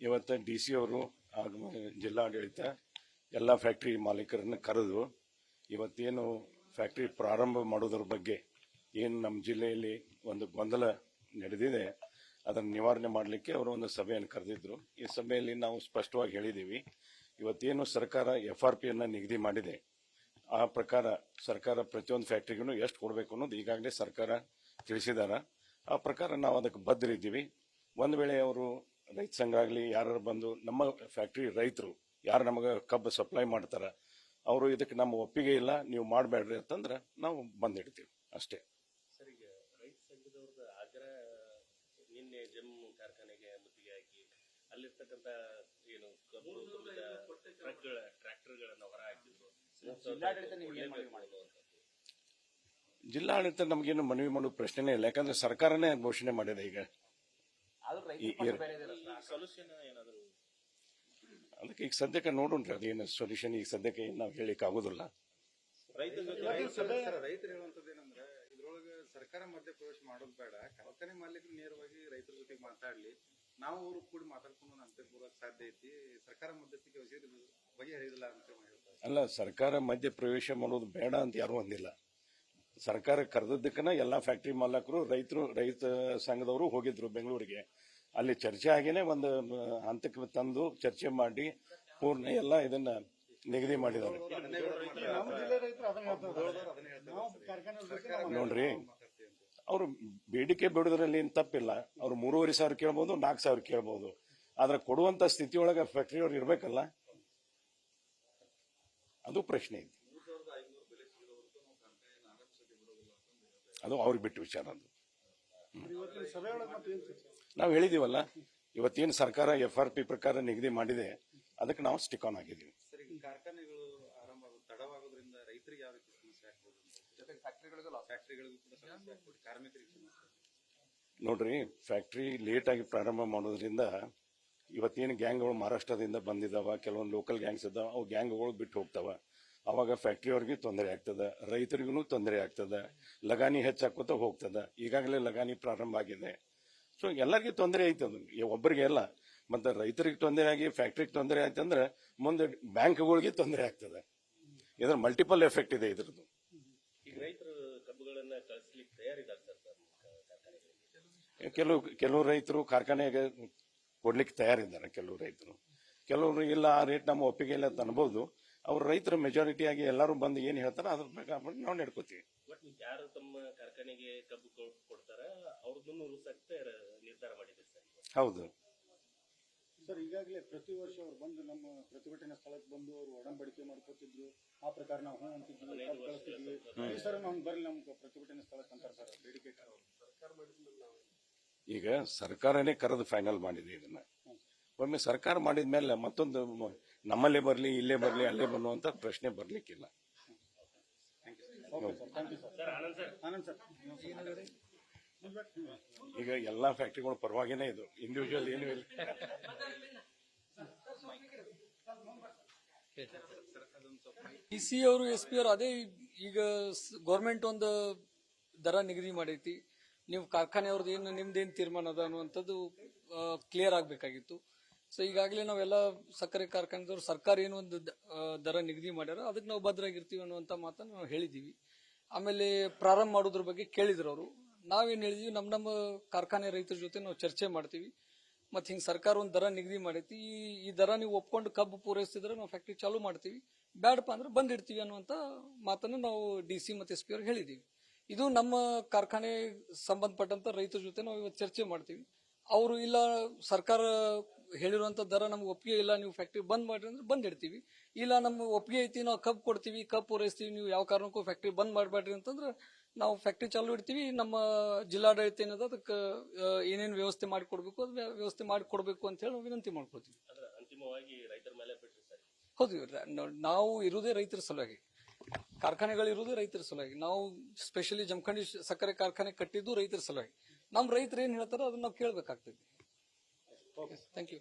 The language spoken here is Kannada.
ಇವತ್ತು DC ಅವರು ಜಿಲ್ಲಾಡಳಿತ ಎಲ್ಲ ಫ್ಯಾಕ್ಟರಿ ಮಾಲೀಕರನ್ನು ಕರೆದು ಇವತ್ತೇನು ಫ್ಯಾಕ್ಟರಿ ಪ್ರಾರಂಭ ಮಾಡೋದ್ರ ಬಗ್ಗೆ ಏನು ನಮ್ಮ ಜಿಲ್ಲೆಯಲ್ಲಿ ಒಂದು ಗೊಂದಲ ನಡೆದಿದೆ ಅದನ್ನು ನಿವಾರಣೆ ಮಾಡಲಿಕ್ಕೆ ಅವರು ಒಂದು ಸಭೆಯನ್ನು ಕರೆದಿದ್ರು. ಈ ಸಭೆಯಲ್ಲಿ ನಾವು ಸ್ಪಷ್ಟವಾಗಿ ಹೇಳಿದ್ದೀವಿ, ಇವತ್ತೇನು ಸರ್ಕಾರ FRPಯನ್ನು ನಿಗದಿ ಮಾಡಿದೆ ಆ ಪ್ರಕಾರ ಸರ್ಕಾರ ಪ್ರತಿಯೊಂದು ಫ್ಯಾಕ್ಟರಿಗೂ ಎಷ್ಟು ಕೊಡಬೇಕು ಅನ್ನೋದು ಈಗಾಗಲೇ ಸರ್ಕಾರ ತಿಳಿಸಿದಾರ. ಆ ಪ್ರಕಾರ ನಾವು ಅದಕ್ಕೆ ಬದ್ಧರಿದ್ದೀವಿ. ಒಂದು ವೇಳೆ ಅವರು ರೈತ ಸಂಘ ಆಗಲಿ ಯಾರು ಬಂದು ನಮ್ಮ ಫ್ಯಾಕ್ಟರಿ ರೈತರು ಯಾರು ನಮಗೆ ಕಬ್ಬು ಸಪ್ಲೈ ಮಾಡ್ತಾರ ಅವರು ಇದಕ್ಕೆ ನಮ್ಮ ಒಪ್ಪಿಗೆ ಇಲ್ಲ ನೀವು ಮಾಡಬೇಡ್ರಿ ಅಂತಂದ್ರೆ ನಾವು ಬಂದಿಡ್ತೀವಿ ಅಷ್ಟೇ. ರೈತ ಸಂಘದವ್ರದ ಆಗ್ರಹ ನಿನ್ನೆ ಜಮ್ಮು ಕಾರ್ಖಾನೆಗೆ ಮುತ್ತಿಗೆ ಹಾಕಿ ಅಲ್ಲಿರ್ತಕ್ಕಂಥ ಏನು ಕಬ್ಬು ಟ್ರ್ಯಾಕ್ಟರ್ಗಳನ್ನ ಹೊರ ಹಾಕಿದ್ರು. ಜಿಲ್ಲಾಡಳಿತ ನಮಗೇನು ಮನವಿ ಮಾಡೋ ಪ್ರಶ್ನೆನೇ ಇಲ್ಲ, ಯಾಕಂದ್ರೆ ಸರ್ಕಾರನೇ ಘೋಷಣೆ ಮಾಡಿದೆ. ಈಗ ಅದಕ್ಕೆ ಈಗ ಸದ್ಯಕ್ಕೆ ನೋಡೋಣ್ರಿ ಅದೇನು ಸೊಲ್ಯೂಷನ್ ಈಗ ಸದ್ಯಕ್ಕೆ ನಾವು ಹೇಳಿಕ್ ಆಗುದಿಲ್ಲ. ರೈತರು ಹೇಳುವಂತದ್ದು ಏನಂದ್ರೆ ಇದ್ರೊಳಗೆ ಸರ್ಕಾರ ಮಧ್ಯಪ್ರವೇಶ ಮಾಡೋದು ಬೇಡ, ಕಾರ್ಖಾನೆ ಮಾಲೀಕರು ನೇರವಾಗಿ ರೈತರ ಜೊತೆಗೆ ಮಾತಾಡ್ಲಿ, ನಾವು ಅವರು ಕೂಡಿ ಮಾತಾಡ್ಕೊಂಡು ಅಂತ್ಯ ಕೂಡಕ್ ಸಾಧ್ಯ ಐತಿ. ಸರ್ಕಾರ ಮಧ್ಯಸ್ಥಿಕೆ ಬಗೆಹರಿದಿಲ್ಲ ಅಂತ ಹೇಳ್ತಾರೆ. ಅಲ್ಲ, ಸರ್ಕಾರ ಮಧ್ಯಪ್ರವೇಶ ಮಾಡೋದು ಬೇಡ ಅಂತ ಯಾರು ಅಂದಿಲ್ಲ. ಸರ್ಕಾರ ಕರೆದದ್ದಕ್ಕನ ಎಲ್ಲಾ ಫ್ಯಾಕ್ಟರಿ ಮಾಲಕರು ರೈತ ಸಂಘದವರು ಹೋಗಿದ್ರು ಬೆಂಗಳೂರಿಗೆ. ಅಲ್ಲಿ ಚರ್ಚೆ ಆಗೇನೆ ಒಂದು ಹಂತಕ್ಕೆ ತಂದು ಚರ್ಚೆ ಮಾಡಿ ಪೂರ್ಣ ಎಲ್ಲ ಇದನ್ನ ನಿಗದಿ ಮಾಡಿದ್ದಾರೆ. ನೋಡ್ರಿ, ಅವರು ಬೇಡಿಕೆ ಬಿಡೋದ್ರಲ್ಲಿ ಏನ್ ತಪ್ಪಿಲ್ಲ. ಅವ್ರು 3,500 ಕೇಳ್ಬಹುದು, 4,000 ಕೇಳ್ಬಹುದು. ಆದ್ರೆ ಕೊಡುವಂತ ಸ್ಥಿತಿಯೊಳಗೆ ಫ್ಯಾಕ್ಟರಿ ಅವ್ರು ಇರ್ಬೇಕಲ್ಲ, ಅದು ಪ್ರಶ್ನೆ ಐತಿ. ಅದು ಅವ್ರಿಗೆ ಬಿಟ್ಟು ವಿಚಾರ. ಅದು ನಾವು ಹೇಳಿದೀವಲ್ಲ, ಇವತ್ತೇನು ಸರ್ಕಾರ FRP ಪ್ರಕಾರ ನಿಗದಿ ಮಾಡಿದೆ ಅದಕ್ಕೆ ನಾವು ಸ್ಟಿಕ್ ಆನ್ ಆಗಿದ್ದೀವಿ. ಕಾರ್ಖಾನೆಗಳು ಆರಂಭ ತಡವಾಗೋದ್ರಿಂದ ರೈತರಿಗೆ ಯಾವ ರೀತಿ ಸಮಸ್ಯೆ ಆಗ್ಬೋದು, ಜೊತೆಗೆ ಫ್ಯಾಕ್ಟರಿಗಳಿಗೂ ಕೂಡ ಸಮಸ್ಯೆ ಆಗ್ಬೋದು, ಕಾರ್ಮಿಕರಿಗೆ. ನೋಡ್ರಿ, ಫ್ಯಾಕ್ಟರಿ ಲೇಟ್ ಆಗಿ ಪ್ರಾರಂಭ ಮಾಡೋದ್ರಿಂದ ಇವತ್ತೇನು ಗ್ಯಾಂಗ್ಗಳು ಮಹಾರಾಷ್ಟ್ರದಿಂದ ಬಂದಿದ್ದಾವ, ಕೆಲವೊಂದು ಲೋಕಲ್ ಗ್ಯಾಂಗ್ಸ್ ಇದ್ದಾವ, ಅವು ಗ್ಯಾಂಗ್ಗಳು ಬಿಟ್ಟು ಹೋಗ್ತಾವ. ಅವಾಗ ಫ್ಯಾಕ್ಟರಿ ಅವ್ರಿಗೆ ತೊಂದರೆ ಆಗ್ತದ, ರೈತರಿಗೂ ತೊಂದರೆ ಆಗ್ತದ, ಲಗಾನಿ ಹೆಚ್ಚಾಕೋತ ಹೋಗ್ತದ. ಈಗಾಗಲೇ ಲಗಾನಿ ಪ್ರಾರಂಭ ಆಗಿದೆ. ಸೊ ಎಲ್ಲರಿಗೂ ತೊಂದರೆ ಐತದ, ಒಬ್ಬರಿಗೆ ಎಲ್ಲ. ಮತ್ತೆ ರೈತರಿಗೆ ತೊಂದರೆ ಆಗಿ ಫ್ಯಾಕ್ಟರಿಗೆ ತೊಂದರೆ ಆಯ್ತಂದ್ರೆ ಮುಂದೆ ಬ್ಯಾಂಕ್ಗಳಿಗೆ ತೊಂದರೆ ಆಗ್ತದೆ. ಇದ್ರ ಮಲ್ಟಿಪಲ್ ಎಫೆಕ್ಟ್ ಇದೆ ಇದ್ರದ್ದು. ಈಗ ರೈತರು ಕಬ್ಬುಗಳನ್ನ ಕಳಿಸ್ಲಿಕ್ಕೆ ತಯಾರಿದ್ದಾರೆ ಕೆಲವು ರೈತರು ಕಾರ್ಖಾನೆಗೆ ಕೊಡ್ಲಿಕ್ಕೆ ತಯಾರಿದ್ದಾರೆ. ಕೆಲವರು ಇಲ್ಲ, ಆ ರೇಟ್ ನಮ್ಮ ಒಪ್ಪಿಗೆ ಇಲ್ಲ ಅಂತ ಅನ್ಬೋದು. ಅವ್ರ ರೈತರು ಮೆಜಾರಿಟಿ ಆಗಿ ಎಲ್ಲರೂ ಬಂದು ಏನ್ ಹೇಳ್ತಾರ ಅದ್ರ ಪ್ರಕಾರ ನಾವು ನಡ್ಕೋತೀವಿ. ಯಾರು ತಮ್ಮ ಕಾರ್ಖಾನೆಗೆ ಕಬ್ಬು ಕೊಡ್ತಾರ ಅವ್ರದ್ದು ನಿರ್ಧಾರ ಮಾಡಿದೆ ಸರ್. ಹೌದು ಸರ್, ಈಗಾಗಲೇ ಪ್ರತಿ ವರ್ಷ ಅವ್ರು ಬಂದು ನಮ್ಮ ಪ್ರತಿಭಟನಾ ಸ್ಥಳಕ್ಕೆ ಬಂದು ಅವರು ಒಡಂಬಡಿಕೆ ಮಾಡ್ಕೋತಿದ್ರು. ಆ ಪ್ರಕಾರ ನಾವು ಹೂ ಅಂತಿದ್ವಿ, ಕಳಿಸ್ತಿದ್ವಿ. ಈ ಸರ್ ನಾವು ಬರ್ಲಿ ನಮ್ಮ ಪ್ರತಿಭಟನಾ ಸ್ಥಳಕ್ಕೆ ಅಂತಾರೆ ಸರ್, ಬೇಡಿಕೆ. ಈಗ ಸರ್ಕಾರನೇ ಕರೆದು ಫೈನಲ್ ಮಾಡಿದೆ ಇದನ್ನ. ಒಮ್ಮೆ ಸರ್ಕಾರ ಮಾಡಿದ ಮೇಲೆ ಮತ್ತೊಂದು ನಮ್ಮಲ್ಲೇ ಬರಲಿ, ಇಲ್ಲೇ ಬರಲಿ, ಅಲ್ಲೇ ಬನ್ನುವಂತ ಪ್ರಶ್ನೆ ಬರ್ಲಿಕ್ಕಿಲ್ಲ. ಈಗ ಎಲ್ಲಾ ಫ್ಯಾಕ್ಟರಿಗಳ ಪರವಾಗಿನೇ ಇದು, ಇಂಡಿವಿಜುವಲ್ ಏನೂ ಇಲ್ಲ. DC ಅವರು SP ಅವರು ಅದೇ ಈಗ ಗೌರ್ಮೆಂಟ್ ಒಂದು ದರ ನಿಗದಿ ಮಾಡೈತಿ. ನೀವು ಕಾರ್ಖಾನೆ ಅವ್ರದ್ದು ಏನು ನಿಮ್ದೇನು ತೀರ್ಮಾನ ಅದ ಅನ್ನುವಂಥದ್ದು ಕ್ಲಿಯರ್ ಆಗ್ಬೇಕಾಗಿತ್ತು. ಸೊ ಈಗಾಗಲೇ ನಾವೆಲ್ಲ ಸಕ್ಕರೆ ಕಾರ್ಖಾನೆದವ್ರು ಸರ್ಕಾರ ಏನು ಒಂದು ದರ ನಿಗದಿ ಮಾಡ್ಯಾರ ಅದಕ್ಕೆ ನಾವು ಭದ್ರಾಗಿರ್ತೀವಿ ಅನ್ನುವಂಥ ಮಾತನ್ನು ನಾವು ಹೇಳಿದೀವಿ. ಆಮೇಲೆ ಪ್ರಾರಂಭ ಮಾಡೋದ್ರ ಬಗ್ಗೆ ಕೇಳಿದ್ರು ಅವರು. ನಾವೇನ್ ಹೇಳಿದೀವಿ, ನಮ್ಮ ಕಾರ್ಖಾನೆ ರೈತರ ಜೊತೆ ನಾವು ಚರ್ಚೆ ಮಾಡ್ತೀವಿ. ಮತ್ತೆ ಹಿಂಗ್ ಸರ್ಕಾರ ಒಂದು ದರ ನಿಗದಿ ಮಾಡೈತಿ, ಈ ದರ ನೀವು ಒಪ್ಕೊಂಡು ಕಬ್ಬು ಪೂರೈಸಿದ್ರೆ ನಾವು ಫ್ಯಾಕ್ಟ್ರಿ ಚಾಲೂ ಮಾಡ್ತೀವಿ, ಬ್ಯಾಡಪ್ಪ ಅಂದ್ರೆ ಬಂದಿಡ್ತೀವಿ ಅನ್ನುವಂತ ಮಾತನ್ನು ನಾವು DC ಮತ್ತು SP ಅವ್ರಿಗೆ ಹೇಳಿದೀವಿ. ಇದು ನಮ್ಮ ಕಾರ್ಖಾನೆ ಸಂಬಂಧಪಟ್ಟಂತ ರೈತರ ಜೊತೆ ನಾವು ಇವತ್ತು ಚರ್ಚೆ ಮಾಡ್ತೀವಿ. ಅವರು ಇಲ್ಲ, ಸರ್ಕಾರ ಹೇಳಿರುವಂತ ದರ ನಮ್ಗೆ ಒಪ್ಪಿಗೆ ಇಲ್ಲ, ನೀವು ಫ್ಯಾಕ್ಟ್ರಿ ಬಂದ್ ಮಾಡ್ರಿ ಅಂದ್ರೆ ಬಂದ್ ಇಡ್ತೀವಿ. ಇಲ್ಲ, ನಮ್ಮ ಒಪ್ಪಿಗೆ ಐತಿ, ನಾವು ಕಬ್ಬು ಕೊಡ್ತೀವಿ, ಕಬ್ಬು ಪೂರೈಸ್ತೀವಿ, ನೀವು ಯಾವ ಕಾರಣಕ್ಕೂ ಫ್ಯಾಕ್ಟ್ರಿ ಬಂದ್ ಮಾಡಬೇಡ್ರಿ ಅಂತಂದ್ರೆ ನಾವು ಫ್ಯಾಕ್ಟ್ರಿ ಚಾಲೂ ಇಡ್ತೀವಿ. ನಮ್ಮ ಜಿಲ್ಲಾಡಳಿತ ಏನದ ಅದಕ್ಕೆ ಏನೇನು ವ್ಯವಸ್ಥೆ ಮಾಡಿಕೊಡ್ಬೇಕು ಅದು ವ್ಯವಸ್ಥೆ ಮಾಡಿಕೊಡ್ಬೇಕು ಅಂತ ಹೇಳಿ ವಿನಂತಿ ಮಾಡ್ಕೊಳ್ತೀವಿ. ಅಂತಿಮವಾಗಿ ರೈತರ ಮೇಲೆ ಬಿಟ್ರಿ ಸರ್. ಹೌದು, ನಾವು ಇರುವುದೇ ರೈತರ ಸಲುವಾಗಿ, ಕಾರ್ಖಾನೆಗಳು ಇರುವುದೇ ರೈತರ ಸಲುವಾಗಿ. ನಾವು ಸ್ಪೆಷಲಿ ಜಮಖಂಡಿ ಸಕ್ಕರೆ ಕಾರ್ಖಾನೆ ಕಟ್ಟಿದ್ದು ರೈತರ ಸಲುವಾಗಿ. ನಮ್ಮ ರೈತರು ಏನ್ ಹೇಳ್ತಾರೋ ಅದನ್ನ ನಾವು ಕೇಳಬೇಕಾಗ್ತದೆ. Thank you.